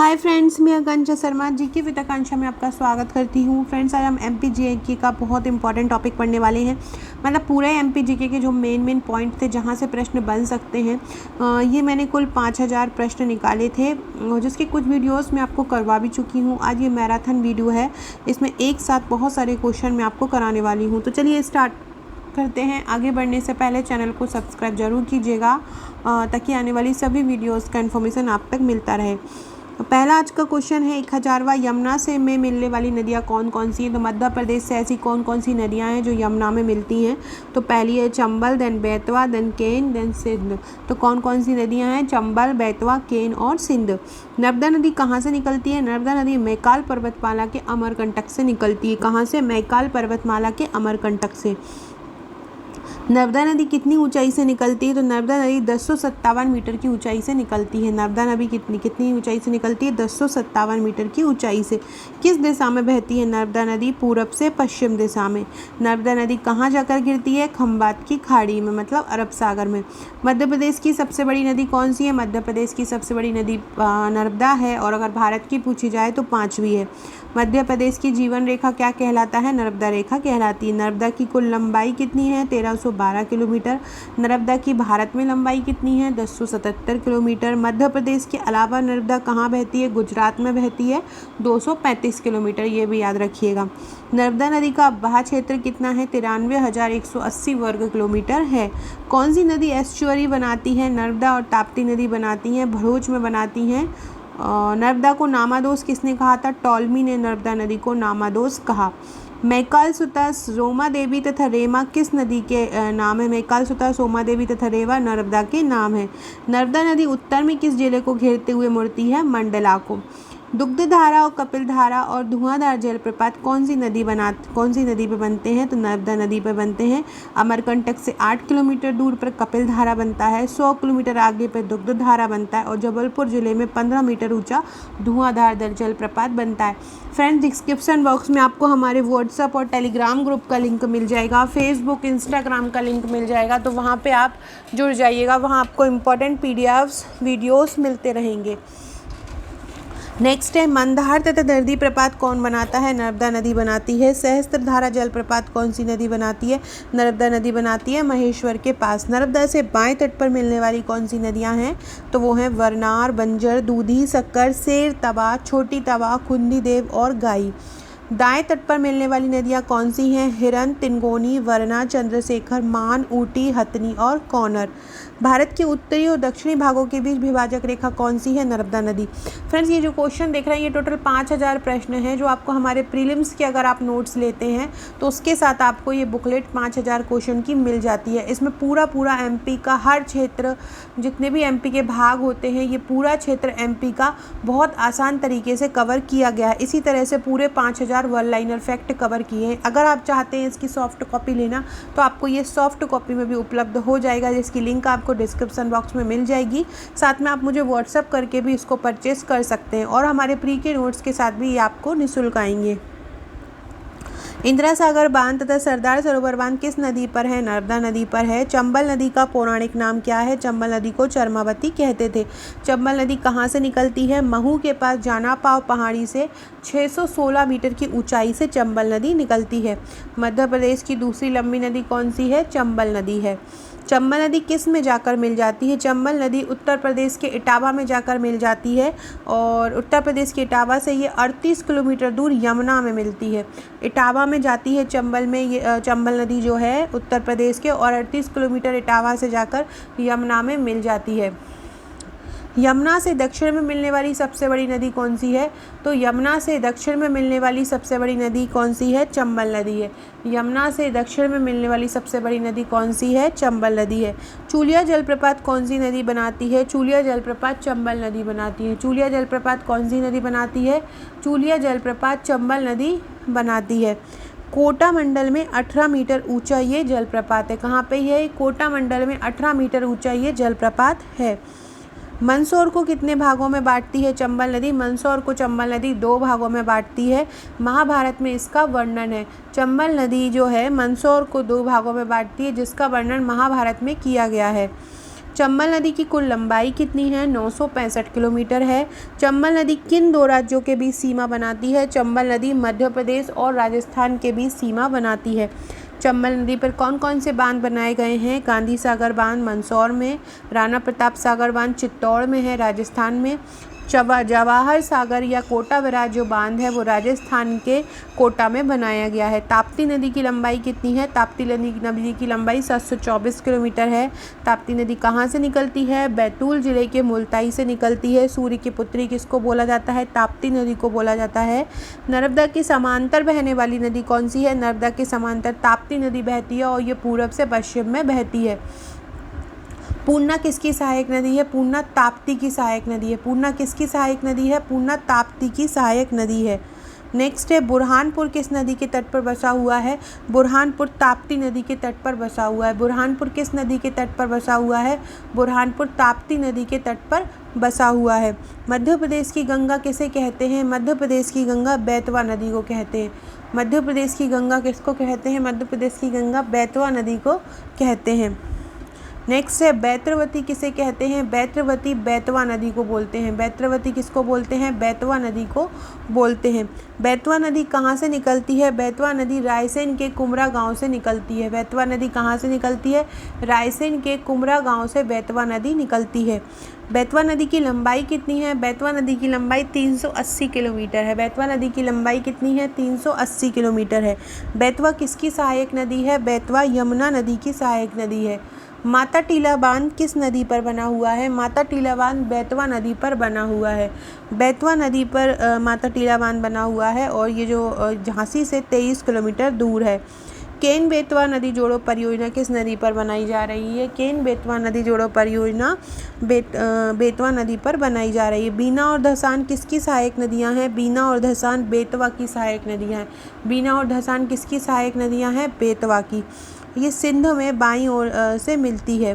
Hi friends, मैं आकांक्षा Sharma GK with आकांक्षा में आपका स्वागत करती हूँ। फ्रेंड्स, आज हम एमपी जीके का बहुत इंपॉर्टेंट टॉपिक पढ़ने वाले हैं। मतलब पूरे एमपी जीके के जो मेन पॉइंट थे जहाँ से प्रश्न बन सकते हैं, ये मैंने कुल 5000 प्रश्न निकाले थे, जिसके कुछ वीडियोस मैं आपको करवा भी चुकी हूँ। आज ये मैराथन वीडियो है, इसमें एक साथ बहुत सारे क्वेश्चन मैं आपको कराने वाली हूँ। तो चलिए स्टार्ट करते हैं। आगे बढ़ने से पहले चैनल को सब्सक्राइब जरूर कीजिएगा, ताकि आने वाली सभी वीडियोस का इन्फॉर्मेशन आप तक मिलता रहे। पहला आज का क्वेश्चन है, 1000वां यमुना से में मिलने वाली नदियाँ कौन कौन सी हैं। तो मध्य प्रदेश से ऐसी कौन कौन सी नदियाँ हैं जो यमुना में मिलती हैं। तो पहली है चंबल, देन बेतवा, देन केन, देन सिंध। तो कौन कौन सी नदियाँ हैं? चंबल, बेतवा, केन और सिंध। नर्मदा नदी कहाँ से निकलती है? नर्मदा नदी मैकाल पर्वतमाला के अमरकंटक से निकलती है। कहाँ से? मैकाल पर्वतमाला के अमरकंटक से। नर्मदा नदी कितनी ऊंचाई से निकलती है? तो नर्मदा नदी 1057 मीटर की ऊंचाई से निकलती है। नर्मदा नदी कितनी ऊंचाई से निकलती है? 1057 मीटर की ऊंचाई से। किस दिशा में बहती है नर्मदा नदी? पूरब से पश्चिम दिशा में। नर्मदा नदी कहाँ जाकर गिरती है? खंबात की खाड़ी में, मतलब अरब सागर में। मध्य प्रदेश की सबसे बड़ी नदी कौन सी है? मध्य प्रदेश की सबसे बड़ी नदी नर्मदा है, और अगर भारत की पूछी जाए तो 5वीं है। मध्य प्रदेश की जीवन रेखा क्या कहलाता है? नर्मदा रेखा कहलाती है। नर्मदा की कुल लंबाई कितनी है? 1312 किलोमीटर। नर्मदा की भारत में लंबाई कितनी है? 1077 किलोमीटर। मध्य प्रदेश के अलावा नर्मदा कहाँ बहती है? गुजरात में बहती है, 235 किलोमीटर। ये भी याद रखिएगा। नर्मदा नदी का बहा क्षेत्र कितना है? 93,180 वर्ग किलोमीटर है। कौन सी नदी एस्चुअरी बनाती है? नर्मदा और ताप्ती नदी बनाती हैं, भरूच में बनाती हैं। नर्मदा को नामादोष किसने कहा था? टॉलमी ने नर्मदा नदी को नामादोष कहा। मैकाल सुता, सोमा देवी तथा रेमा किस नदी के नाम है? मैकाल सुता, सोमा देवी तथा रेवा नर्मदा के नाम है। नर्मदा नदी उत्तर में किस जिले को घेरते हुए मुड़ती है? मंडला को। दुग्धधारा और कपिल धारा और धुआंधार जलप्रपात कौन सी नदी पे बनते हैं? तो नर्मदा नदी पर बनते हैं। अमरकंटक से 8 किलोमीटर दूर पर कपिल धारा बनता है, 100 किलोमीटर आगे पर दुग्धधारा बनता है, और जबलपुर जिले में 15 मीटर ऊंचा धुआंधार जलप्रपात बनता है। फ्रेंड्स, डिस्क्रिप्शन बॉक्स में आपको हमारे व्हाट्सएप और टेलीग्राम ग्रुप का लिंक मिल जाएगा, फेसबुक, इंस्टाग्राम का लिंक मिल जाएगा। तो वहाँ पर आप जुड़ जाइएगा, वहाँ आपको इम्पोर्टेंट PDFs वीडियोस मिलते रहेंगे। नेक्स्ट है, मंदहार तथा दर्दी प्रपात कौन बनाता है? नर्मदा नदी बनाती है। सहस्त्रधारा जलप्रपात कौन सी नदी बनाती है? नर्मदा नदी बनाती है, महेश्वर के पास। नर्मदा से बाएं तट पर मिलने वाली कौन सी नदियां हैं? तो वो हैं वरनार, बंजर, दूधी, सक्कर, सेर तवा, छोटी तवा, खुंदी देव और गाई। दाएं तट पर मिलने वाली नदियां कौन सी हैं? हिरन, तिनगोनी, वरना, चंद्रशेखर, मान, ऊटी, हथनी और कौनर। भारत के उत्तरी और दक्षिणी भागों के बीच विभाजक रेखा कौन सी है? नर्मदा नदी। फ्रेंड्स, ये जो क्वेश्चन देख रहे हैं, ये टोटल 5000 प्रश्न हैं, जो आपको हमारे प्रीलिम्स के अगर आप नोट्स लेते हैं तो उसके साथ आपको ये बुकलेट 5000 क्वेश्चन की मिल जाती है। इसमें पूरा एमपी का हर क्षेत्र, जितने भी एमपी के भाग होते हैं, ये पूरा क्षेत्र एमपी का बहुत आसान तरीके से कवर किया गया है। इसी तरह से पूरे 5000 वन लाइनर फैक्ट कवर किए हैं। अगर आप चाहते हैं इसकी सॉफ्ट कॉपी लेना, तो आपको ये सॉफ्ट कॉपी में भी उपलब्ध हो जाएगा, जिसकी लिंक आपको डिस्क्रिप्शन बॉक्स में मिल जाएगी। साथ में आप मुझे व्हाट्सएप करके भी इसको परचेस कर सकते हैं, और हमारे प्री के नोट्स के साथ भी ये आपको निःशुल्क आएंगे। इंदिरा सागर बांध तथा सरदार सरोवर बांध किस नदी पर है? नर्मदा नदी पर है। चंबल नदी का पौराणिक नाम क्या है? चंबल नदी को चरमावती कहते थे। चंबल नदी कहाँ से निकलती है? महू के पास जानापाव पहाड़ी से 616 मीटर की ऊंचाई से चंबल नदी निकलती है। मध्य प्रदेश की दूसरी लंबी नदी कौन सी है? चंबल नदी है। चंबल नदी किस में जाकर मिल जाती है? चंबल नदी उत्तर प्रदेश के इटावा में जाकर मिल जाती है, और उत्तर प्रदेश के इटावा से ये 38 किलोमीटर दूर यमुना में मिलती है। इटावा में जाती है चंबल में, ये चंबल नदी जो है उत्तर प्रदेश के, और 38 किलोमीटर इटावा से जाकर यमुना में मिल जाती है। यमुना से दक्षिण में मिलने वाली सबसे बड़ी नदी कौन सी है? तो यमुना से दक्षिण में मिलने वाली सबसे बड़ी नदी कौन सी है? चंबल नदी है। यमुना से दक्षिण में मिलने वाली सबसे बड़ी नदी कौन सी है? चंबल नदी है। चूलिया जलप्रपात कौन सी नदी बनाती है? चूलिया जलप्रपात चंबल नदी बनाती है। चूलिया जलप्रपात कौन सी नदी बनाती है? चूलिया जलप्रपात चंबल नदी बनाती है। कोटा मंडल में 18 मीटर ऊंचा ये जलप्रपात है। कहाँ पे है? कोटा मंडल में 18 मीटर ऊंचा ये जलप्रपात है। मंदसौर को कितने भागों में बांटती है चंबल नदी? मंदसौर को चंबल नदी 2 भागों में बांटती है। महाभारत में इसका वर्णन है। चंबल नदी जो है मंदसौर को 2 भागों में बांटती है, जिसका वर्णन महाभारत में किया गया है। चंबल नदी की कुल लंबाई कितनी है? 965 किलोमीटर है। चंबल नदी किन दो राज्यों के बीच सीमा बनाती है? चंबल नदी मध्य प्रदेश और राजस्थान के बीच सीमा बनाती है। चंबल नदी पर कौन कौन से बांध बनाए गए हैं? गांधी सागर बांध मंदसौर में, राणा प्रताप सागर बांध चित्तौड़ में है राजस्थान में, जवाहर सागर या कोटा बैराज जो बांध है वो राजस्थान के कोटा में बनाया गया है। ताप्ती नदी की लंबाई कितनी है? ताप्ती नदी की लंबाई 724 किलोमीटर है। ताप्ती नदी कहाँ से निकलती है? बैतूल जिले के मुल्ताई से निकलती है। सूर्य की पुत्री किसको बोला जाता है? ताप्ती नदी को बोला जाता है। नर्मदा के समांतर बहने वाली नदी कौन सी है? नर्मदा के समांतर ताप्ती नदी बहती है और ये पूरब से पश्चिम में बहती है। पूर्णा किसकी सहायक नदी है? पूर्णा ताप्ती की सहायक नदी है। पूर्णा किसकी सहायक नदी है? पूर्णा ताप्ती की सहायक नदी है। नेक्स्ट है बुरहानपुर किस नदी के तट पर बसा हुआ है? बुरहानपुर ताप्ती नदी के तट पर बसा हुआ है। बुरहानपुर किस नदी के तट पर बसा हुआ है? बुरहानपुर ताप्ती नदी के तट पर बसा हुआ है। मध्य प्रदेश की गंगा किसे कहते हैं? मध्य प्रदेश की गंगा बेतवा नदी को कहते हैं। मध्य प्रदेश की गंगा किसको कहते हैं? मध्य प्रदेश की गंगा बेतवा नदी को कहते हैं। नेक्स्ट है बैत्रवती किसे कहते हैं? बैत्रवती बेतवा नदी को बोलते हैं। बैत्रवती किसको बोलते हैं? बेतवा नदी को बोलते हैं। बेतवा नदी कहाँ से निकलती है? बेतवा नदी रायसेन के कुमरा गांव से निकलती है। बेतवा नदी कहाँ से निकलती है? रायसेन के कुमरा गांव से बेतवा नदी निकलती है। बेतवा नदी की लंबाई कितनी है? बेतवा नदी की लंबाई 380 किलोमीटर है। बेतवा नदी की लंबाई कितनी है? 380 किलोमीटर है। बेतवा किसकी सहायक नदी है? बेतवा यमुना नदी की सहायक नदी है। माता टीला बांध किस नदी पर बना हुआ है? माता टीला बांध बेतवा नदी पर बना हुआ है। बेतवा नदी पर माता टीला बांध बना हुआ है और ये जो झांसी से 23 किलोमीटर दूर है। केन बेतवा नदी जोड़ो परियोजना किस नदी पर बनाई जा रही है? केन बेतवा नदी जोड़ो परियोजना बेतवा नदी पर बनाई जा रही है। बीना और धसान किसकी सहायक नदियां हैं? बीना और धसान बेतवा की सहायक नदियां हैं। बीना और धसान किसकी सहायक नदियां हैं? बेतवा की। ये सिंध में बाईं ओर से मिलती है।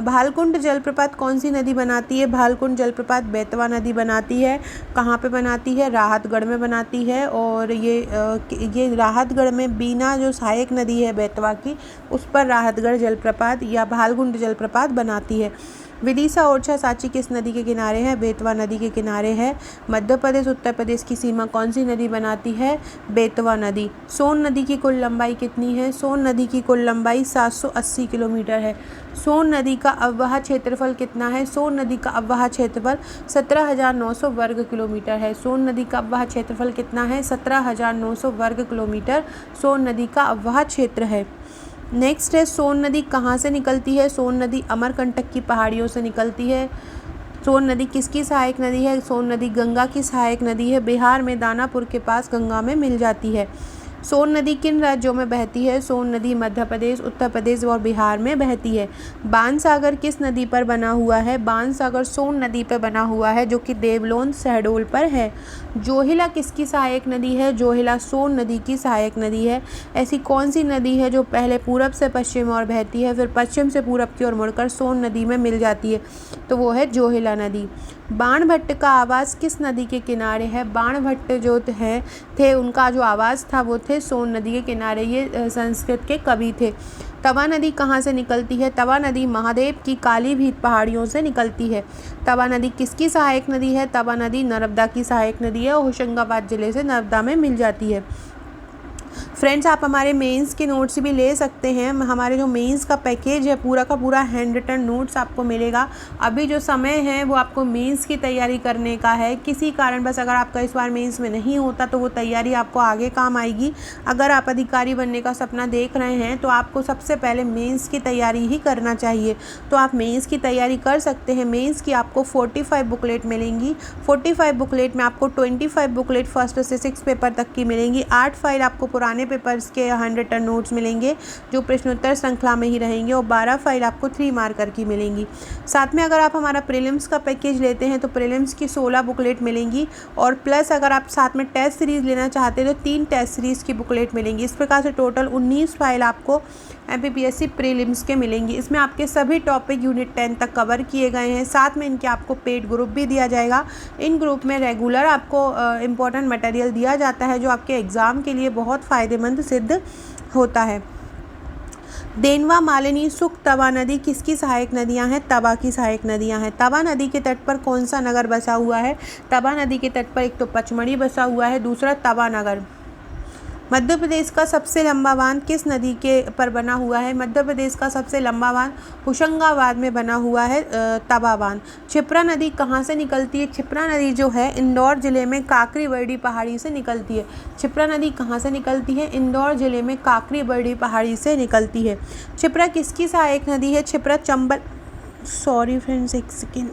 भालकुंड जलप्रपात कौन सी नदी बनाती है? भालकुंड जलप्रपात बेतवा नदी बनाती है। कहाँ पे बनाती है? राहतगढ़ में बनाती है और ये राहतगढ़ में बीना जो सहायक नदी है बेतवा की उस पर राहतगढ़ जलप्रपात या भालकुंड जलप्रपात बनाती है। विदिशा ओरछा सांची किस नदी के किनारे है? बेतवा नदी के किनारे है। मध्य प्रदेश उत्तर प्रदेश की सीमा कौन सी नदी बनाती है? बेतवा नदी। सोन नदी की कुल लंबाई कितनी है? सोन नदी की कुल लंबाई 780 किलोमीटर है। सोन नदी का अववाह क्षेत्रफल कितना है? सोन नदी का अववाह क्षेत्रफल 17,900 वर्ग किलोमीटर है। सोन नदी का अववाह क्षेत्रफल कितना है? 17,900 वर्ग किलोमीटर सोन नदी का अववाह क्षेत्र है। नेक्स्ट है सोन नदी कहाँ से निकलती है? सोन नदी अमरकंटक की पहाड़ियों से निकलती है। सोन नदी किसकी सहायक नदी है? सोन नदी गंगा की सहायक नदी है। बिहार में दानापुर के पास गंगा में मिल जाती है। सोन नदी किन राज्यों में बहती है? सोन नदी मध्य प्रदेश, उत्तर प्रदेश और बिहार में बहती है। बाणसागर किस नदी पर बना हुआ है? बाणसागर सोन नदी पर बना हुआ है जो कि देवलोन शहडोल पर है। जोहिला किसकी सहायक नदी है? जोहिला सोन नदी की सहायक नदी है। ऐसी कौन सी नदी है जो पहले पूरब से पश्चिम और बहती है फिर पश्चिम से पूरब की ओर मुड़कर सोन नदी में मिल जाती है? तो वो है जोहिला नदी। बाणभट्ट का आवास किस नदी के किनारे है? बाणभट्ट जो थे उनका जो आवास था वो थे सोन नदी के किनारे। ये संस्कृत के कवि थे। तवा नदी कहाँ से निकलती है? तवा नदी महादेव की कालीभीत पहाड़ियों से निकलती है। तवा नदी किसकी सहायक नदी है? तवा नदी नर्मदा की सहायक नदी है और होशंगाबाद जिले से नर्मदा में मिल जाती है। फ्रेंड्स आप हमारे मेंस के नोट्स भी ले सकते हैं। हमारे जो मेंस का पैकेज है पूरा का पूरा हैंड रिटन नोट्स आपको मिलेगा। अभी जो समय है वो आपको मेंस की तैयारी करने का है। किसी कारण बस अगर आपका इस बार मेंस में नहीं होता तो वो तैयारी आपको आगे काम आएगी। अगर आप अधिकारी बनने का सपना देख रहे हैं तो आपको सबसे पहले मेंस की तैयारी ही करना चाहिए। तो आप मेंस की तैयारी कर सकते हैं। मेंस की आपको 45 बुकलेट मिलेंगी। 45 बुकलेट में आपको 25 बुकलेट फर्स्ट से 6 पेपर तक की मिलेंगी। 8 फाइल आपको पुराने पेपर्स के हैंड रिटन नोट्स मिलेंगे जो प्रश्नोत्तर श्रृंखला में ही रहेंगे और 12 फाइल आपको 3 मार्कर की मिलेंगी। साथ में अगर आप हमारा प्रीलिम्स का पैकेज लेते हैं तो प्रीलिम्स की 16 बुकलेट मिलेंगी और प्लस अगर आप साथ में टेस्ट सीरीज़ लेना चाहते हैं तो 3 टेस्ट सीरीज़ की बुकलेट मिलेंगी। इस प्रकार से टोटल 19 फाइल आपको MPPSC प्रीलिम्स के मिलेंगी। इसमें आपके सभी टॉपिक यूनिट 10 तक कवर किए गए हैं। साथ में इनके आपको पेड ग्रुप भी दिया जाएगा। इन ग्रुप में रेगुलर आपको इम्पोर्टेंट मटेरियल दिया जाता है जो आपके एग्ज़ाम के लिए बहुत फ़ायदेमंद सिद्ध होता है। देनवा, मालिनी, सुख, तवा नदी किसकी सहायक नदियां हैं? तवा की सहायक नदियां हैं। तवा नदी के तट पर कौन सा नगर बसा हुआ है? तवा नदी के तट पर एक तो पचमढ़ी बसा हुआ है, दूसरा तवा नगर। मध्य प्रदेश का सबसे लंबा बांध किस नदी के पर बना हुआ है? मध्य प्रदेश का सबसे लंबा बांध होशंगाबाद में बना हुआ है, तवा बांध। क्षिप्रा नदी कहाँ से निकलती है? क्षिप्रा नदी जो है इंदौर जिले में काकरी बरडी पहाड़ी से निकलती है। क्षिप्रा नदी कहाँ से निकलती है? इंदौर जिले में काकरी बरडी पहाड़ी से निकलती है। क्षिप्रा किसकी सहायक नदी है? क्षिप्रा चंबल, सॉरी फ्रेंड्स एक सेकेंड।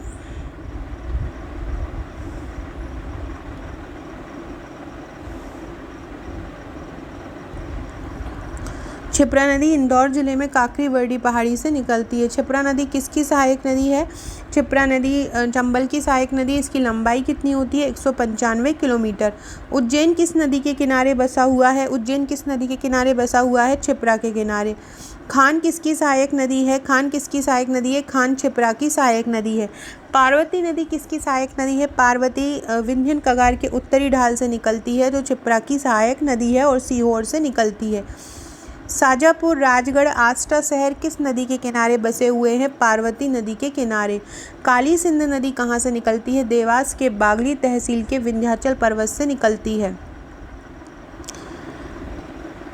क्षिप्रा नदी इंदौर जिले में काकरी बरडी पहाड़ी से निकलती है। क्षिप्रा नदी किसकी सहायक नदी है? क्षिप्रा नदी चंबल की सहायक नदी। इसकी लंबाई कितनी होती है? 195 किलोमीटर। उज्जैन किस नदी के किनारे बसा हुआ है? उज्जैन किस नदी के किनारे बसा हुआ है? क्षिप्रा के किनारे। खान किसकी सहायक नदी है? खान किसकी सहायक नदी है? खान क्षिप्रा की सहायक नदी है। पार्वती नदी किसकी सहायक नदी है? पार्वती विंध्य कगार के उत्तरी ढाल से निकलती है, जो क्षिप्रा की सहायक नदी है और सीहोर से निकलती है। शाजापुर, राजगढ़, आष्टा शहर किस नदी के किनारे बसे हुए हैं? पार्वती नदी के किनारे। काली सिंध नदी कहाँ से निकलती है? देवास के बागली तहसील के विंध्याचल पर्वत से निकलती है।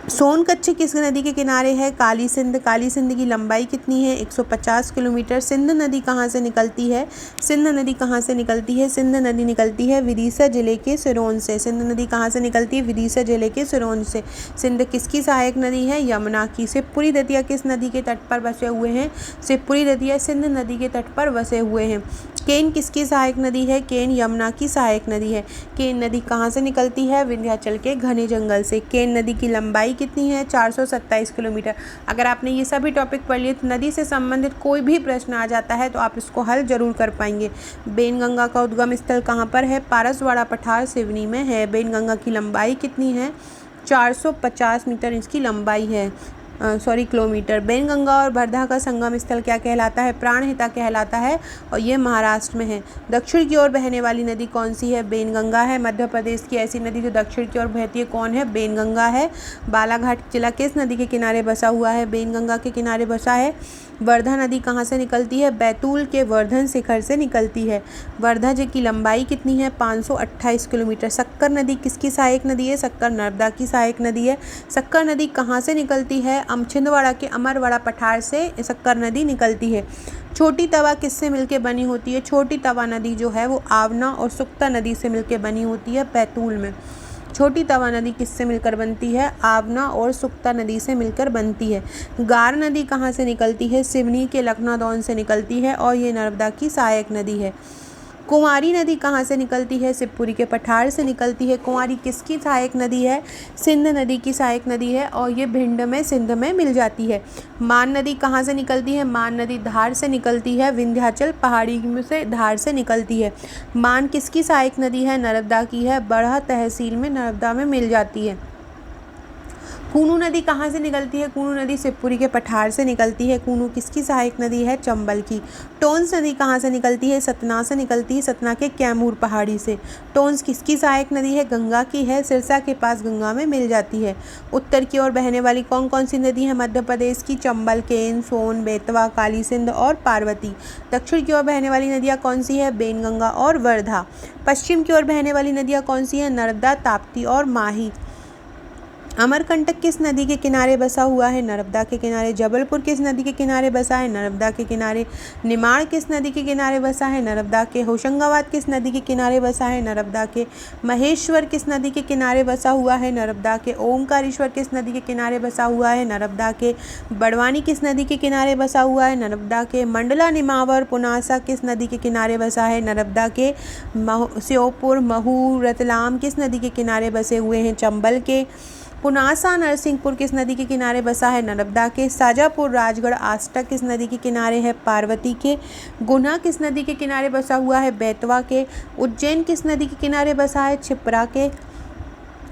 सोनकच्छ किस नदी के किनारे है? काली सिंध। काली सिंध की लंबाई कितनी है? 150 किलोमीटर। सिंध नदी कहाँ से निकलती है? सिंध नदी कहाँ से निकलती है? सिंध नदी निकलती है विदिशा जिले के सिरोंज से। सिंध नदी कहाँ से निकलती है? विदिशा जिले के सिरोंज से। सिंध किसकी सहायक नदी है? यमुना की। शिवपुरी दतिया किस नदी के तट पर बसे हुए हैं? शिवपुरी दतिया सिंध नदी के तट पर बसे हुए हैं। केन किसकी सहायक नदी है? केन यमुना की सहायक नदी है। केन नदी कहाँ से निकलती है? विंध्याचल के घने जंगल से। केन नदी की लंबाई कितनी है? 427 किलोमीटर। अगर आपने ये सभी टॉपिक पढ़ लिए तो नदी से संबंधित कोई भी प्रश्न आ जाता है तो आप इसको हल जरूर कर पाएंगे। बेनगंगा का उद्गम स्थल कहाँ पर है? पारसवाड़ा पठार सिवनी में है। बेनगंगा की लंबाई कितनी है? 450 मीटर इसकी लंबाई है, किलोमीटर। बेनगंगा और वर्धा का संगम स्थल क्या कहलाता है? प्राणहिता कहलाता है और ये महाराष्ट्र में है। दक्षिण की ओर बहने वाली नदी कौन सी है? बेनगंगा है। मध्य प्रदेश की ऐसी नदी जो दक्षिण की ओर बहती है कौन है? बेनगंगा है। बालाघाट जिला किस नदी के किनारे बसा हुआ है? बेनगंगा के किनारे बसा है। वर्धा नदी कहाँ से निकलती है? बैतूल के वर्धन शिखर से निकलती है। वर्धा जी की लंबाई कितनी है? 528 किलोमीटर। सक्कर नदी किसकी सहायक नदी है? सक्कर नर्मदा की सहायक नदी है। सक्कर नदी कहाँ से निकलती है? छिंदवाड़ा के अमरवाड़ा पठार से सक्कर नदी निकलती है। छोटी तवा किससे मिलकर बनी होती है? छोटी तवा नदी जो है वो आवना और सुक्ता नदी से मिलकर बनी होती है बैतूल में। छोटी तवा नदी किससे मिलकर बनती है? आवना और सुक्ता नदी से मिलकर बनती है। गार नदी कहाँ से निकलती है? सिवनी के लखनादौन से निकलती है और ये नर्मदा की सहायक नदी है। कुंवारी नदी कहाँ से निकलती है? शिवपुरी के पठार से निकलती है। कुंवारी किसकी सहायक नदी है? सिंध नदी की सहायक नदी है और ये भिंड में सिंध में मिल जाती है। मान नदी कहाँ से निकलती है? मान नदी धार से निकलती है, विंध्याचल पहाड़ी में से धार से निकलती है। मान किसकी सहायक नदी है? नर्मदा की है, बरहा तहसील में नर्मदा में मिल जाती है। कूनू नदी कहाँ से निकलती है? कूनू नदी शिवपुरी के पठार से निकलती है। कूनू किसकी सहायक नदी है? चंबल की। टोंस नदी कहाँ से निकलती है? सतना से निकलती है, सतना के कैमूर पहाड़ी से। टोंस किसकी सहायक नदी है? गंगा की है, सिरसा के पास गंगा में मिल जाती है। उत्तर की ओर बहने वाली कौन कौन सी नदी है मध्य प्रदेश की? चंबल, केन, सोन, बेतवा, काली सिंध और पार्वती। दक्षिण की ओर बहने वाली नदियाँ कौन सी है? बेनगंगा और वर्धा। पश्चिम की ओर बहने वाली नदियाँ कौन सी है? नर्मदा, ताप्ती और माही। अमरकंटक किस नदी के किनारे बसा हुआ है? नर्मदा के किनारे। जबलपुर किस नदी के किनारे बसा है? नर्मदा के किनारे। निमाड़ किस नदी के किनारे बसा है? नर्मदा के। होशंगाबाद किस नदी के किनारे बसा है? नर्मदा के। महेश्वर किस नदी के किनारे बसा हुआ है? नर्मदा के। ओमकारेश्वर किस नदी के किनारे बसा हुआ है? नर्मदा के। बड़वानी किस नदी के किनारे बसा हुआ है? नर्मदा के। मंडला, निमावर, पुनासा किस नदी के किनारे बसा है? नर्मदा के। श्योपुर, महू, रतलाम किस नदी के किनारे बसे हुए हैं? चंबल के। पुनासा, नरसिंहपुर किस नदी के किनारे बसा है? नर्मदा के। शाजापुर, राजगढ़, आष्टा किस नदी के किनारे है? पार्वती के। गुना किस नदी के किनारे बसा हुआ है? बेतवा के। उज्जैन किस नदी के किनारे बसा है? क्षिप्रा के।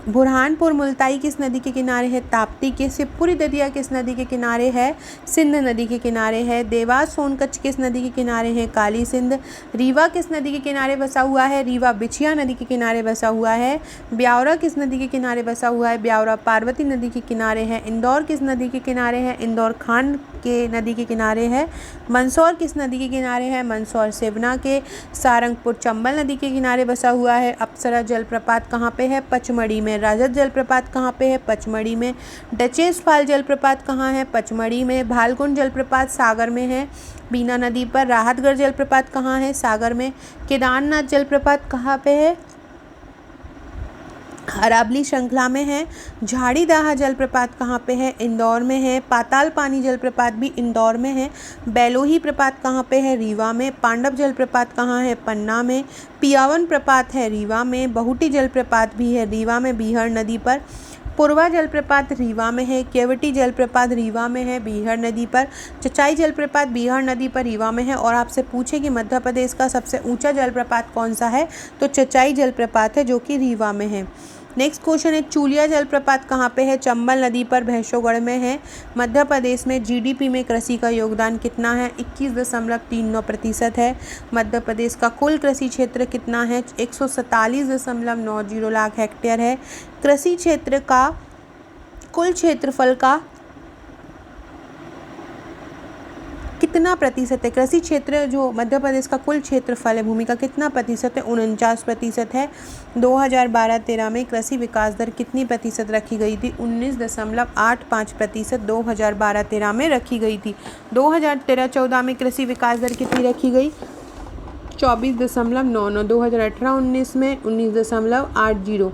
बुरहानपुर मुल्ताई किस नदी के किनारे है? ताप्ती के। शिवपुरी दरिया किस नदी के किनारे है? सिंध नदी के किनारे है। देवास सोनकच्छ किस नदी के किनारे है? काली सिंध। रीवा किस नदी के किनारे बसा हुआ है? रीवा बिछिया नदी के किनारे बसा हुआ है। ब्यावरा किस नदी के किनारे बसा हुआ है? ब्यावरा पार्वती नदी के किनारे है। इंदौर किस नदी के किनारे है? इंदौर खान के नदी के किनारे है। मंदसौर किस नदी के किनारे है? मंदसौर सेवना के। सारंगपुर चंबल नदी के किनारे बसा हुआ है। अप्सरा जलप्रपात कहाँ पे है? पचमढ़ी में। रजत जलप्रपात कहाँ पे है? पचमढ़ी में। डचेस फाल जलप्रपात कहाँ है? पचमढ़ी में। भालकुंड जलप्रपात सागर में है, बीना नदी पर। राहतगढ़ जलप्रपात कहाँ है? सागर में। केदारनाथ जलप्रपात कहाँ पे है? अरावली श्रृंखला में है। झाड़ीदाहा जलप्रपात कहाँ पे है? इंदौर में है। पाताल पानी जलप्रपात भी इंदौर में है। बैलोही प्रपात कहाँ पे है? रीवा में। पांडव जलप्रपात कहाँ है? पन्ना में। पियावन प्रपात है रीवा में। बहुटी जलप्रपात भी है रीवा में, बीहड़ नदी पर। पुरवा जलप्रपात रीवा में है। केवटी जलप्रपात रीवा में है, बीहड़ नदी पर। चचाई जलप्रपात बीहड़ नदी पर, रीवा में है। और आपसे पूछे कि मध्य प्रदेश का सबसे ऊंचा जलप्रपात कौन सा है, तो चचाई जलप्रपात है जो कि रीवा में है। नेक्स्ट क्वेश्चन है, चूलिया जलप्रपात कहाँ पे है? चंबल नदी पर, भैंसोगढ़ में है। मध्य प्रदेश में जीडीपी में कृषि का योगदान कितना है? 21.39% है। मध्य प्रदेश का कुल कृषि क्षेत्र कितना है? 147.90 लाख हेक्टेयर है। कृषि क्षेत्र का कुल क्षेत्रफल का कितना प्रतिशत है? कृषि क्षेत्र जो मध्य प्रदेश का कुल क्षेत्रफल है भूमि का कितना प्रतिशत है? 49% है। 2012-13 में कृषि विकास दर कितनी प्रतिशत रखी गई थी? 19.85% 2012-13 में रखी गई थी। 2013-14 में कृषि विकास दर कितनी रखी गई? 24.99। 2018-19 में 19.80।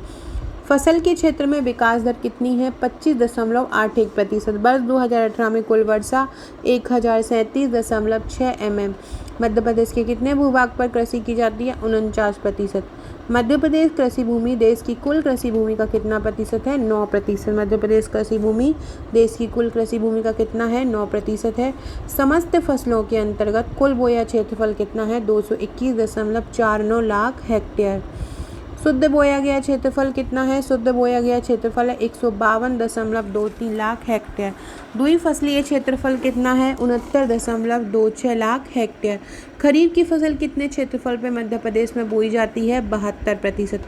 फसल के क्षेत्र में विकास दर कितनी है? 25.81%। वर्ष 2018 में कुल वर्षा 1037.6 mm। मध्य प्रदेश के कितने भूभाग पर कृषि की जाती है? 49%। मध्य प्रदेश कृषि भूमि देश की कुल कृषि भूमि का कितना प्रतिशत है? 9%। मध्य प्रदेश कृषि भूमि देश की कुल कृषि भूमि का कितना है? 9% है। समस्त फसलों के अंतर्गत कुल बोया क्षेत्रफल कितना है? 221.49 लाख हेक्टेयर। शुद्ध बोया गया क्षेत्रफल कितना है? शुद्ध बोया गया क्षेत्रफल है 152.23 लाख हेक्टेयर। द्विफसलीय क्षेत्रफल कितना है? 69.26 लाख हेक्टेयर। खरीफ की फसल कितने क्षेत्रफल पे मध्य प्रदेश में बोई जाती है? 72%।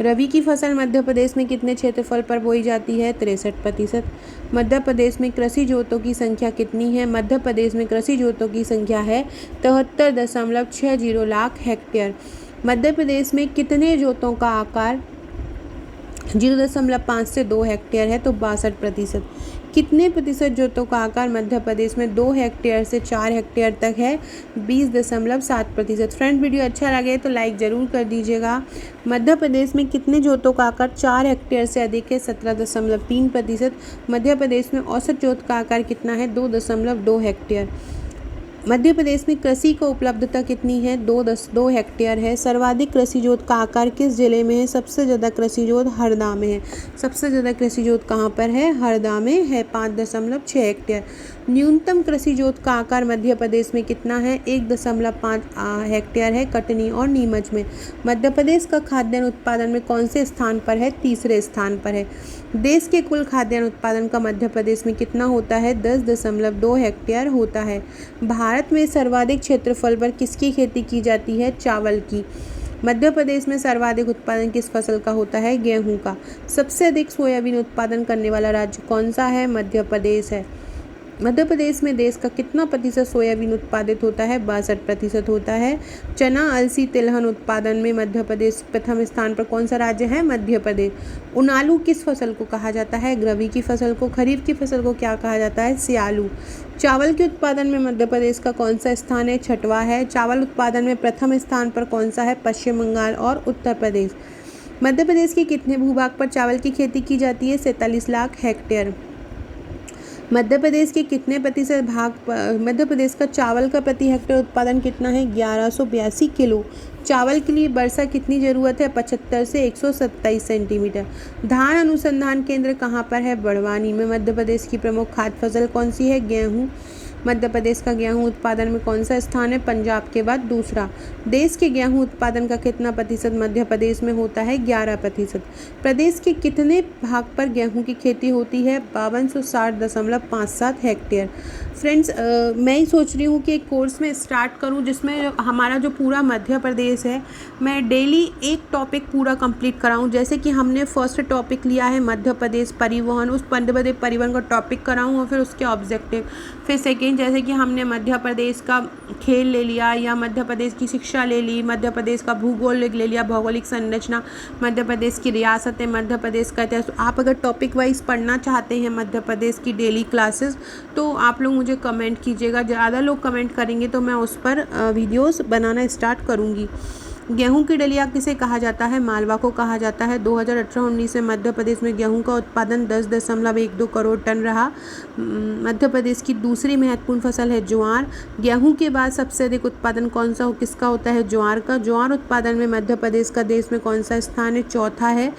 रबी की फसल मध्य प्रदेश में कितने क्षेत्रफल पर बोई जाती है? 63%। मध्य प्रदेश में कृषि जोतों की संख्या कितनी है? मध्य प्रदेश में कृषि जोतों की संख्या है 73.60 लाख हेक्टेयर। मध्य प्रदेश में कितने जोतों का आकार 0.5 से 2 हेक्टेयर है? तो 62%। कितने प्रतिशत जोतों का आकार मध्य प्रदेश में 2 हेक्टेयर से 4 हेक्टेयर तक है? 20.7%। फ्रेंड, वीडियो अच्छा लगे तो लाइक ज़रूर कर दीजिएगा। मध्य प्रदेश में कितने जोतों का आकार 4 हेक्टेयर से अधिक है? 17.3%। मध्य प्रदेश में औसत जोत का आकार कितना है? 2.2 हेक्टेयर। मध्य प्रदेश में कृषि को उपलब्धता कितनी है? 2 हेक्टेयर है। सर्वाधिक कृषि जोत का आकार किस जिले में है? सबसे ज़्यादा कृषि जोत हरदा में है। सबसे ज़्यादा कृषि जोत कहाँ पर है? हरदा में है, 5.6 हेक्टेयर। न्यूनतम कृषि जोत का आकार मध्य प्रदेश में कितना है? 1.5 हेक्टेयर है, कटनी और नीमच में। मध्य प्रदेश का खाद्यान्न उत्पादन में कौन से स्थान पर है? तीसरे स्थान पर है। देश के कुल खाद्यान्न उत्पादन का मध्य प्रदेश में कितना होता है? 10.2 हेक्टेयर होता है। भारत में सर्वाधिक क्षेत्रफल पर किसकी खेती की जाती है? चावल की। मध्य प्रदेश में सर्वाधिक उत्पादन किस फसल का होता है? गेहूं का। सबसे अधिक सोयाबीन उत्पादन करने वाला राज्य कौन सा है? मध्य प्रदेश है। मध्य प्रदेश में देश का कितना प्रतिशत सोयाबीन उत्पादित होता है? 62% होता है। चना, अलसी, तिलहन उत्पादन में मध्य प्रदेश प्रथम स्थान पर कौन सा राज्य है? मध्य प्रदेश। उनालू किस फसल को कहा जाता है? रबी की फसल को। खरीफ की फसल को क्या कहा जाता है? सियालू। चावल के उत्पादन में मध्य प्रदेश का कौन सा स्थान है? छठवां है। चावल उत्पादन में प्रथम स्थान पर कौन सा है? पश्चिम बंगाल और उत्तर प्रदेश। मध्य प्रदेश के कितने भूभाग पर चावल की खेती की जाती है? 47 लाख हेक्टेयर। मध्य प्रदेश के कितने प्रतिशत मध्य प्रदेश का चावल का प्रति हेक्टेयर उत्पादन कितना है? 1182 किलो। चावल के लिए वर्षा कितनी ज़रूरत है? 75 से 127 सेंटीमीटर। धान अनुसंधान केंद्र कहाँ पर है? बड़वानी में। मध्य प्रदेश की प्रमुख खाद्य फसल कौन सी है? गेहूँ। मध्य प्रदेश का गेहूं उत्पादन में कौन सा स्थान है? पंजाब के बाद दूसरा। देश के गेहूं उत्पादन का कितना प्रतिशत मध्य प्रदेश में होता है? 11%। प्रदेश के कितने भाग पर गेहूं की खेती होती है? 5260.57 हेक्टेयर। फ्रेंड्स, मैं ही सोच रही हूँ कि एक कोर्स में स्टार्ट करूँ जिसमें हमारा जो पूरा मध्य प्रदेश है, मैं डेली एक टॉपिक पूरा कंप्लीट कराऊँ। जैसे कि हमने फर्स्ट टॉपिक लिया है मध्य प्रदेश परिवहन, उस मध्य प्रदेश परिवहन का टॉपिक कराऊँ और फिर उसके ऑब्जेक्टिव। फिर सेकेंड, जैसे कि हमने मध्य प्रदेश का खेल ले लिया या मध्य प्रदेश की शिक्षा ले ली, मध्य प्रदेश का भूगोल ले लिया, भौगोलिक संरचना, मध्य प्रदेश की रियासतें, मध्य प्रदेश का इतिहास। आप अगर टॉपिक वाइज पढ़ना चाहते हैं मध्य प्रदेश की डेली क्लासेस, तो आप लोग मुझे कमेंट कीजिएगा। ज़्यादा लोग कमेंट करेंगे तो मैं उस पर वीडियोस बनाना स्टार्ट करूँगी। गेहूं की डलिया किसे कहा जाता है? मालवा को कहा जाता है। 2018-19 में मध्य प्रदेश में गेहूं का उत्पादन 10.12 करोड़ टन रहा। मध्य प्रदेश की दूसरी महत्वपूर्ण फसल है ज्वार। गेहूं के बाद सबसे अधिक उत्पादन किसका होता है? ज्वार का। ज्वार उत्पादन में मध्य प्रदेश का देश में कौन सा स्थान है? चौथा है।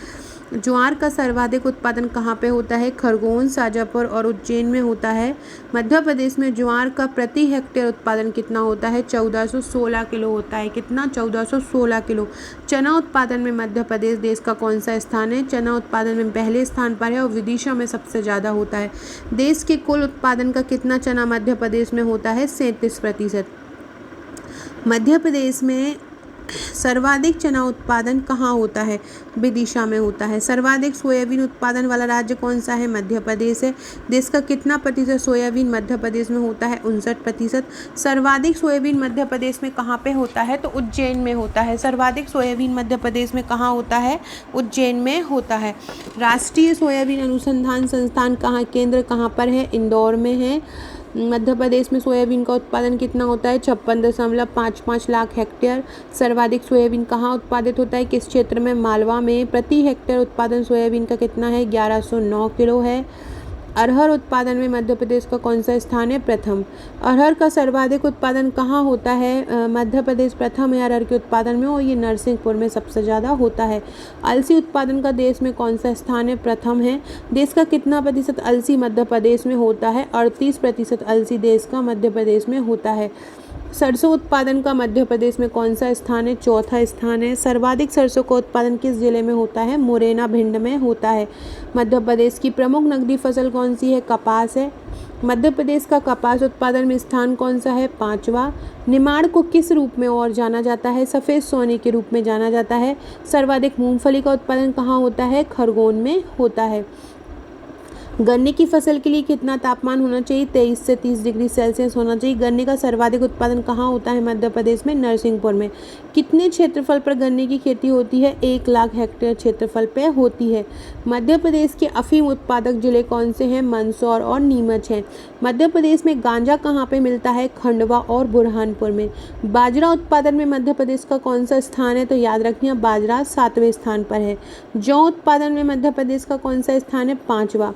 ज्वार का सर्वाधिक उत्पादन कहाँ पे होता है? खरगोन, शाजापुर और उज्जैन में होता है। मध्य प्रदेश में ज्वार का प्रति हेक्टेयर उत्पादन कितना होता है? 1416 किलो होता है। कितना? 1416 किलो। चना उत्पादन में मध्य प्रदेश देश का कौन सा स्थान है? चना उत्पादन में पहले स्थान पर है और विदिशा में सबसे ज़्यादा होता है। देश के कुल उत्पादन का कितना चना मध्य प्रदेश में होता है? 37%। मध्य प्रदेश में सर्वाधिक चना उत्पादन कहाँ होता है? विदिशा में होता है। सर्वाधिक सोयाबीन उत्पादन वाला राज्य कौन सा है? मध्य प्रदेश है। देश का कितना प्रतिशत सोयाबीन मध्य प्रदेश में होता है? 59%। सर्वाधिक सोयाबीन मध्य प्रदेश में कहाँ पे होता है? तो उज्जैन में होता है। सर्वाधिक सोयाबीन मध्य प्रदेश में कहाँ होता है? उज्जैन में होता है। राष्ट्रीय सोयाबीन अनुसंधान संस्थान केंद्र कहाँ पर है? इंदौर में है। मध्य प्रदेश में सोयाबीन का उत्पादन कितना होता है? 56.55 लाख हेक्टेयर। सर्वाधिक सोयाबीन कहाँ उत्पादित होता है? किस क्षेत्र में? मालवा में। प्रति हेक्टेयर उत्पादन सोयाबीन का कितना है? 1109 किलो है। अरहर उत्पादन में मध्य प्रदेश का कौन सा स्थान है? प्रथम। अरहर का सर्वाधिक उत्पादन कहाँ होता है? मध्य प्रदेश प्रथम है अरहर के उत्पादन में और ये नरसिंहपुर में सबसे ज़्यादा होता है। अलसी उत्पादन का देश में कौन सा स्थान है? प्रथम है। देश का कितना प्रतिशत अलसी मध्य प्रदेश में होता है? 38% अलसी देश का मध्य प्रदेश में होता है। सरसों उत्पादन का मध्य प्रदेश में कौन सा स्थान है? चौथा स्थान है। सर्वाधिक सरसों का उत्पादन किस जिले में होता है? मुरैना, भिंड में होता है। मध्य प्रदेश की प्रमुख नकदी फसल कौन सी है? कपास है। मध्य प्रदेश का कपास उत्पादन में स्थान कौन सा है? 5वां। निमाड़ को किस रूप में और जाना जाता है? सफ़ेद सोने के रूप में जाना जाता है। सर्वाधिक मूंगफली का उत्पादन कहाँ होता है? खरगोन में होता है। गन्ने की फसल के लिए कितना तापमान होना चाहिए? 23 से 30 डिग्री सेल्सियस होना चाहिए। गन्ने का सर्वाधिक उत्पादन कहाँ होता है? मध्य प्रदेश में, नरसिंहपुर में। कितने क्षेत्रफल पर गन्ने की खेती होती है? 1 लाख हेक्टेयर क्षेत्रफल पे होती है। मध्य प्रदेश के अफीम उत्पादक जिले कौन से हैं? मंदसौर और नीमच हैं। मध्य प्रदेश में गांजा कहाँ पे मिलता है? खंडवा और बुरहानपुर में। बाजरा उत्पादन में मध्य प्रदेश का कौन सा स्थान है? तो याद रखिए, बाजरा 7वें स्थान पर है। जौ उत्पादन में मध्य प्रदेश का कौन सा स्थान है? 5वां।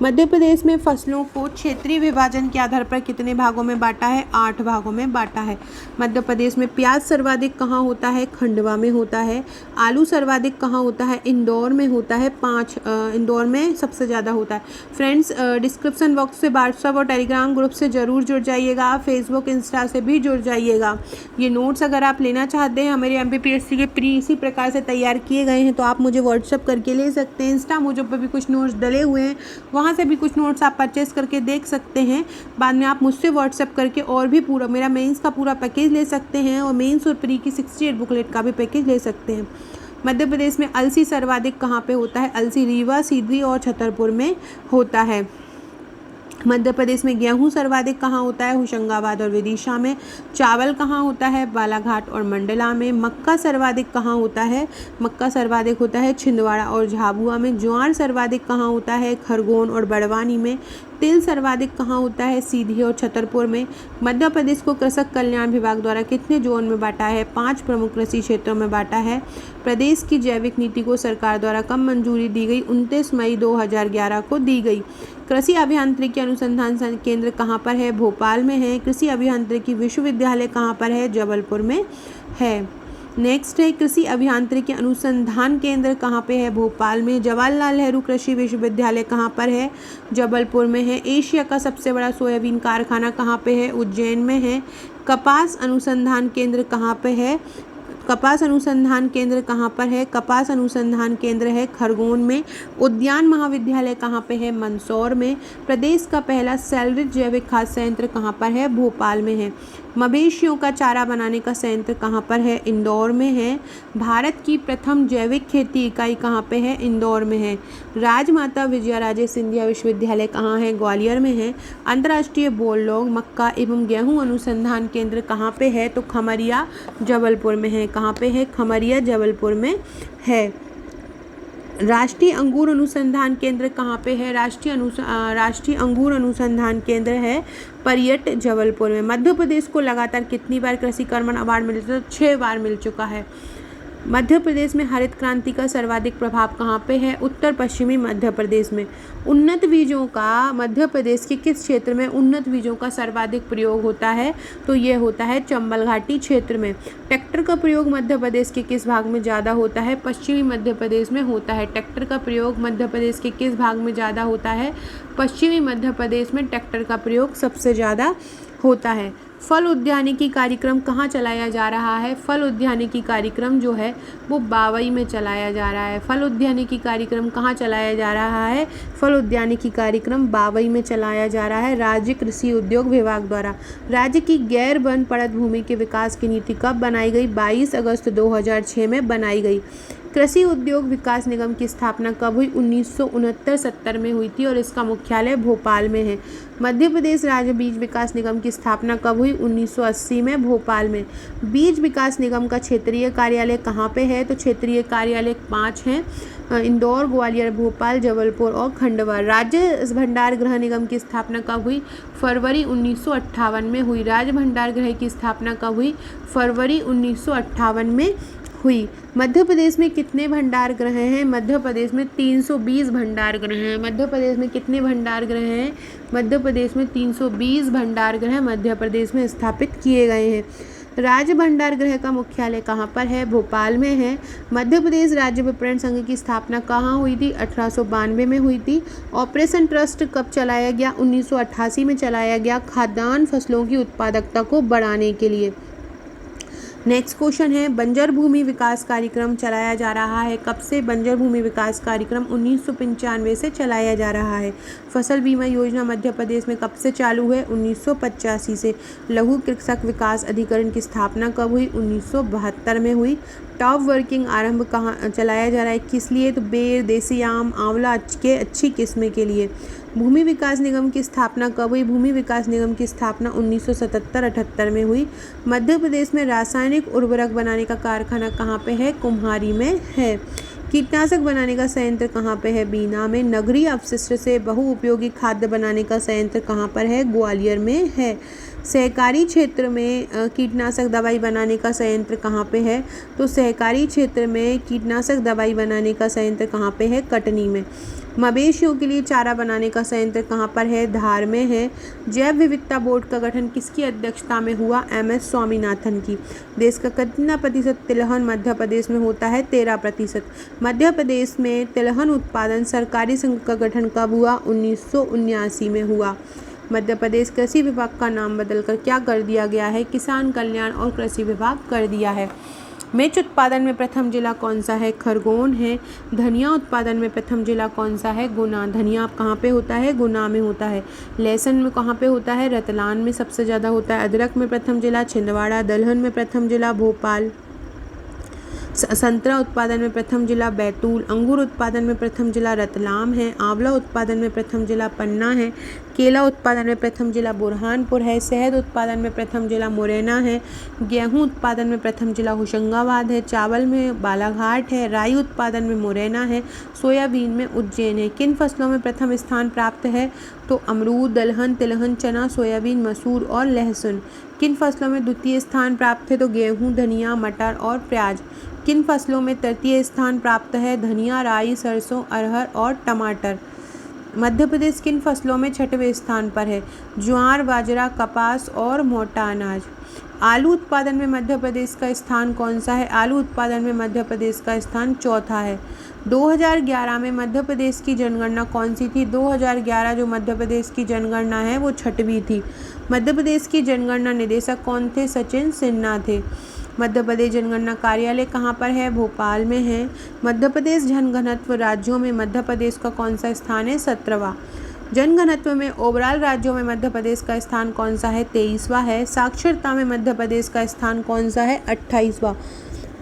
मध्य प्रदेश में फसलों को क्षेत्रीय विभाजन के आधार पर कितने भागों में बांटा है? 8 भागों में बांटा है। मध्य प्रदेश में प्याज सर्वाधिक कहाँ होता है? खंडवा में होता है। आलू सर्वाधिक कहाँ होता है? इंदौर में होता है। इंदौर में सबसे ज़्यादा होता है। फ्रेंड्स, डिस्क्रिप्शन बॉक्स से व्हाट्सएप और टेलीग्राम ग्रुप से ज़रूर जुड़ जाइएगा। फेसबुक, इंस्टा से भी जुड़ जाइएगा। ये नोट्स अगर आप लेना चाहते हैं, हमारे MPPSC के प्री इसी प्रकार से तैयार किए गए हैं, तो आप मुझे व्हाट्सएप करके ले सकते हैं। इंस्टा मुझे पर भी कुछ नोट्स डले हुए हैं, वहाँ से भी कुछ नोट्स आप परचेस करके देख सकते हैं। बाद में आप मुझसे व्हाट्सएप करके और भी पूरा मेरा मेंस का पूरा पैकेज ले सकते हैं और मेंस और प्री की 68 बुकलेट का भी पैकेज ले सकते हैं। मध्य प्रदेश में अलसी सर्वाधिक कहाँ पे होता है? अलसी रीवा, सीधी और छतरपुर में होता है। मध्य प्रदेश में गेहूं सर्वाधिक कहाँ होता है? होशंगाबाद और विदिशा में। चावल कहाँ होता है? बालाघाट और मंडला में। मक्का सर्वाधिक कहाँ होता है? मक्का सर्वाधिक होता है छिंदवाड़ा और झाबुआ में। ज्वार सर्वाधिक कहाँ होता है? खरगोन और बड़वानी में। तिल सर्वाधिक कहाँ होता है? सीधी और छतरपुर में। मध्य प्रदेश को कृषक कल्याण विभाग द्वारा कितने जोन में बांटा है? 5 प्रमुख कृषि क्षेत्रों में बांटा है। प्रदेश की जैविक नीति को सरकार द्वारा कब मंजूरी दी गई? 29 मई 2011 को दी गई। कृषि अभियांत्रिकी अनुसंधान केंद्र कहाँ पर है? भोपाल में है। कृषि अभियांत्रिकी विश्वविद्यालय कहाँ पर है? जबलपुर में है। नेक्स्ट है कृषि अभियांत्रिकी अनुसंधान केंद्र कहाँ पे है? भोपाल में। जवाहरलाल नेहरू कृषि विश्वविद्यालय कहाँ पर है? जबलपुर में है। एशिया का सबसे बड़ा सोयाबीन कारखाना कहाँ पे है? उज्जैन में है। कपास अनुसंधान केंद्र कहाँ पे है? कपास अनुसंधान केंद्र कहाँ पर है? कपास अनुसंधान केंद्र है खरगोन में। उद्यान महाविद्यालय कहाँ पे है? मंदसौर में। प्रदेश का पहला सेलरिच जैविक खाद संयंत्र कहाँ पर है? भोपाल में है। मवेशियों का चारा बनाने का संयंत्र कहाँ पर है? इंदौर में है। भारत की प्रथम जैविक खेती इकाई कहाँ पे है? इंदौर में है। राजमाता विजयाराजे सिंधिया विश्वविद्यालय कहाँ है? ग्वालियर में है। अंतर्राष्ट्रीय बोरलॉग मक्का एवं गेहूं अनुसंधान केंद्र कहाँ पे है? तो खमरिया जबलपुर में है। कहाँ पे है? खमरिया जबलपुर में है। राष्ट्रीय अंगूर अनुसंधान केंद्र कहाँ पे है? राष्ट्रीय अंगूर अनुसंधान केंद्र है परियट जबलपुर में। मध्य प्रदेश को लगातार कितनी बार कृषि कर्मण अवार्ड मिल चुका है? 6 बार मिल चुका है। मध्य प्रदेश में हरित क्रांति का सर्वाधिक प्रभाव कहाँ पे है? उत्तर पश्चिमी मध्य प्रदेश में। उन्नत बीजों का मध्य प्रदेश के किस क्षेत्र में उन्नत बीजों का सर्वाधिक प्रयोग होता है? तो ये होता है चंबल घाटी क्षेत्र में। ट्रैक्टर का प्रयोग मध्य प्रदेश के किस भाग में ज़्यादा होता है? पश्चिमी मध्य प्रदेश में होता है। ट्रैक्टर का प्रयोग मध्य प्रदेश के किस भाग में ज़्यादा होता है? पश्चिमी मध्य प्रदेश में ट्रैक्टर का प्रयोग सबसे ज़्यादा होता है। फल उद्यानिकी कार्यक्रम कहाँ चलाया जा रहा है? फल उद्यानिकी कार्यक्रम जो है वो बावई में चलाया जा रहा है। फल उद्यानिकी कार्यक्रम कहाँ चलाया जा रहा है? फल उद्यानिकी कार्यक्रम बावई में चलाया जा रहा है राज्य कृषि उद्योग विभाग द्वारा। राज्य की गैर वन पड़त भूमि के विकास की नीति कब बनाई गई? 22 अगस्त 2006 में बनाई गई। कृषि उद्योग विकास निगम की स्थापना कब हुई? 1969-70 में हुई थी और इसका मुख्यालय भोपाल में है। मध्य प्रदेश राज्य बीज विकास निगम की स्थापना कब हुई? 1980 में भोपाल में। बीज विकास निगम का क्षेत्रीय कार्यालय कहाँ पे है? तो क्षेत्रीय कार्यालय 5 हैं, इंदौर, ग्वालियर, भोपाल, जबलपुर और खंडवा। राज्य भंडार गृह निगम की स्थापना कब हुई? फरवरी 1958 में हुई। राज्य भंडार गृह की स्थापना कब हुई? फरवरी 1958 में हुई। मध्य प्रदेश में कितने भंडार गृह हैं? मध्य प्रदेश में 320 भंडार गृह हैं। मध्य प्रदेश में कितने भंडार गृह हैं? मध्य प्रदेश में 320 भंडार गृह मध्य प्रदेश में स्थापित किए गए हैं। राज्य भंडार गृह का मुख्यालय कहाँ पर है? भोपाल में है। मध्य प्रदेश राज्य विपणन संघ की स्थापना कहाँ हुई थी? 1892 में हुई थी। ऑपरेशन ट्रस्ट कब चलाया गया? 1988 में चलाया गया, खाद्यान्न फसलों की उत्पादकता को बढ़ाने के लिए। नेक्स्ट क्वेश्चन है बंजर भूमि विकास कार्यक्रम चलाया जा रहा है कब से? बंजर भूमि विकास कार्यक्रम 1995 से चलाया जा रहा है। फसल बीमा योजना मध्य प्रदेश में कब से चालू है? 1985 से। लघु कृषक विकास अधिकरण की स्थापना कब हुई? 1972 में हुई। टॉप वर्किंग आरंभ कहाँ चलाया जा रहा है? किस लिए? तो बेर, देसी आम, आंवला के अच्छी किस्में के लिए। भूमि विकास निगम की स्थापना कब हुई? भूमि विकास निगम की स्थापना 1977-78 में हुई। मध्य प्रदेश में रासायनिक उर्वरक बनाने का कारखाना कहाँ पे है? कुम्हारी में है। कीटनाशक बनाने का संयंत्र कहाँ पे है? बीना में। नगरीय अपशिष्ट से बहुउपयोगी खाद्य बनाने का संयंत्र कहाँ पर है? ग्वालियर में है। सहकारी क्षेत्र में कीटनाशक दवाई बनाने का संयंत्र कहाँ पे है? तो सहकारी क्षेत्र में कीटनाशक दवाई बनाने का संयंत्र कहाँ पे है? कटनी में। मवेशियों के लिए चारा बनाने का संयंत्र कहाँ पर है? धार में है। जैव विविधता बोर्ड का गठन किसकी अध्यक्षता में हुआ? MS स्वामीनाथन की। देश का कितना प्रतिशत तिलहन मध्य प्रदेश में होता है? 13%। मध्य प्रदेश में तिलहन उत्पादन सरकारी संघ का गठन कब हुआ? 1979 में हुआ। मध्य प्रदेश कृषि विभाग का नाम बदलकर क्या कर दिया गया है? किसान कल्याण और कृषि विभाग कर दिया है। मिर्च उत्पादन में प्रथम जिला कौन सा है? खरगोन है। धनिया उत्पादन में प्रथम जिला कौन सा है? गुना। धनिया कहाँ पे होता है? गुना में होता है। लहसुन में कहाँ पे होता है? रतलाम में सबसे ज़्यादा होता है। अदरक में प्रथम जिला छिंदवाड़ा। दलहन में प्रथम जिला भोपाल। संतरा उत्पादन में प्रथम जिला बैतूल। अंगूर उत्पादन में प्रथम जिला रतलाम है। आंवला उत्पादन में प्रथम जिला पन्ना है। केला उत्पादन में प्रथम जिला बुरहानपुर है। शहद उत्पादन में प्रथम जिला मुरैना है। गेहूं उत्पादन में प्रथम जिला होशंगाबाद है। चावल में बालाघाट है। राई उत्पादन में मुरैना है। सोयाबीन में उज्जैन है। किन फसलों में प्रथम स्थान प्राप्त है? तो अमरूद, दलहन, तिलहन, चना, सोयाबीन, मसूर और लहसुन। किन फसलों में द्वितीय स्थान प्राप्त है? तो गेहूँ, धनिया, मटर और प्याज। किन फसलों में तृतीय स्थान प्राप्त है? धनिया, राई, सरसों, अरहर और टमाटर। मध्य प्रदेश किन फसलों में छठवें स्थान पर है? ज्वार, बाजरा, कपास और मोटा अनाज। आलू उत्पादन में मध्य प्रदेश का स्थान कौन सा है? आलू उत्पादन में मध्य प्रदेश का स्थान चौथा है। 2011 में मध्य प्रदेश की जनगणना कौन सी थी? 2011 जो मध्य प्रदेश की जनगणना है वो 6वीं थी। मध्य प्रदेश की जनगणना निदेशक कौन थे? सचिन सिन्हा थे। मध्य प्रदेश जनगणना कार्यालय कहाँ पर है? भोपाल में है। मध्य प्रदेश जनघनत्व राज्यों में मध्य प्रदेश का कौन सा स्थान है? 17वां। जनघनत्व में ओवरऑल राज्यों में मध्य प्रदेश का स्थान कौन सा है? 23वां है। साक्षरता में मध्य प्रदेश का स्थान कौन सा है? 28वां।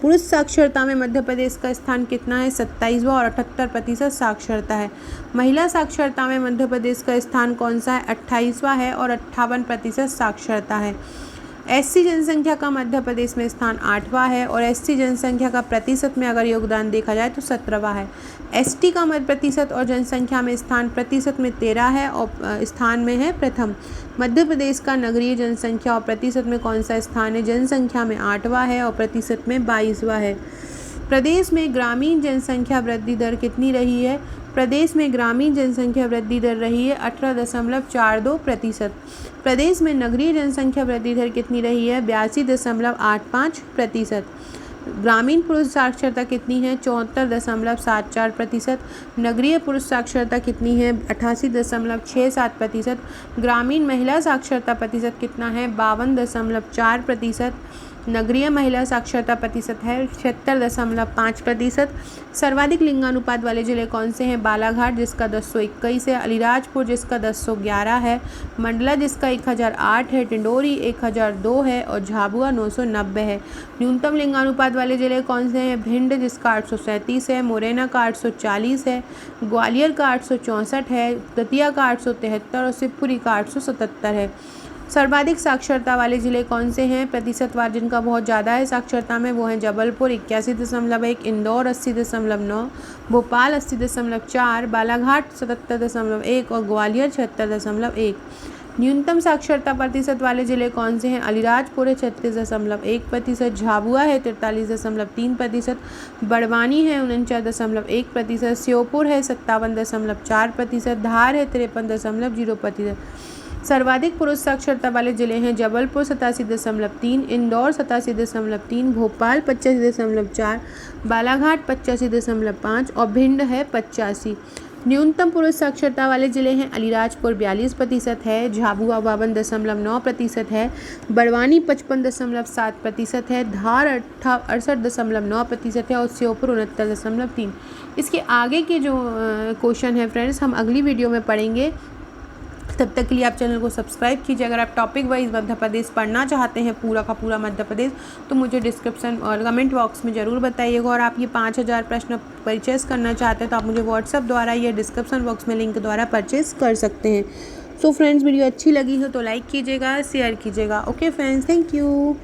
पुरुष साक्षरता में मध्य प्रदेश का स्थान कितना है? 27वां और 78% साक्षरता है। महिला साक्षरता में मध्य प्रदेश का स्थान कौन सा है? 28वां है और 58% साक्षरता है। एससी जनसंख्या का मध्य प्रदेश में स्थान 8वां है और एससी जनसंख्या का प्रतिशत में अगर योगदान देखा जाए तो 17वां है। एसटी का मध्य प्रतिशत और जनसंख्या में स्थान प्रतिशत में 13 है और स्थान में है प्रथम। मध्य प्रदेश का नगरीय जनसंख्या और प्रतिशत में कौन सा स्थान है? जनसंख्या में 8वां है और प्रतिशत में 22वां है। प्रदेश में ग्रामीण जनसंख्या वृद्धि दर कितनी रही है? प्रदेश में ग्रामीण जनसंख्या वृद्धि दर रही है 18.42%। प्रदेश में नगरीय जनसंख्या वृद्धि दर कितनी रही है? 82.85%। ग्रामीण पुरुष साक्षरता कितनी है? 74.74%। नगरीय पुरुष साक्षरता कितनी है? 88.67%। ग्रामीण महिला साक्षरता प्रतिशत कितना है? 52.4%। नगरीय महिला साक्षरता प्रतिशत है 76.5%। सर्वाधिक लिंगानुपात वाले जिले कौन से हैं? बालाघाट जिसका 1021 है, अलीराजपुर जिसका 1011 है, मंडला जिसका 1008 है, टिंडोरी 1002 है और झाबुआ 990 है। न्यूनतम लिंगानुपात वाले जिले कौन से हैं? भिंड जिसका 837 है, मुरैना का 840 है, ग्वालियर का 864 है, दतिया का 873 और शिवपुरी का 877 है। सर्वाधिक साक्षरता वाले ज़िले कौन से हैं? प्रतिशतवार जिनका बहुत ज़्यादा है साक्षरता में वो हैं जबलपुर 81.1, इंदौर 80.9, भोपाल 80.4, बालाघाट 77.1 और ग्वालियर 76.1। न्यूनतम साक्षरता प्रतिशत वाले ज़िले कौन से हैं? अलीराजपुर है 36.1%, झाबुआ है 43.3%, बड़वानी है 49.1%, श्योपुर है 57.4%, धार है 53.0%। सर्वाधिक पुरुष साक्षरता वाले जिले हैं जबलपुर 87.3, इंदौर 87.3, भोपाल 85.4, बालाघाट 85.5 और भिंड है 85। न्यूनतम पुरुष साक्षरता वाले जिले हैं अलीराजपुर 42% है, झाबुआ 52.9% है, बड़वानी 55.7% है, धार 68.9% है और श्योपुर 69.3। इसके आगे के जो क्वेश्चन है फ्रेंड्स हम अगली वीडियो में पढ़ेंगे। तब तक के लिए आप चैनल को सब्सक्राइब कीजिए। अगर आप टॉपिक वाइज मध्य प्रदेश पढ़ना चाहते हैं पूरा का पूरा मध्य प्रदेश तो मुझे डिस्क्रिप्शन और कमेंट बॉक्स में ज़रूर बताइएगा। और आप ये 5000 प्रश्न परचेस करना चाहते हैं तो आप मुझे व्हाट्सअप द्वारा या डिस्क्रिप्शन बॉक्स में लिंक द्वारा परचेस कर सकते हैं। सो फ्रेंड्स वीडियो अच्छी लगी हो तो लाइक कीजिएगा, शेयर कीजिएगा। Okay friends, thank you.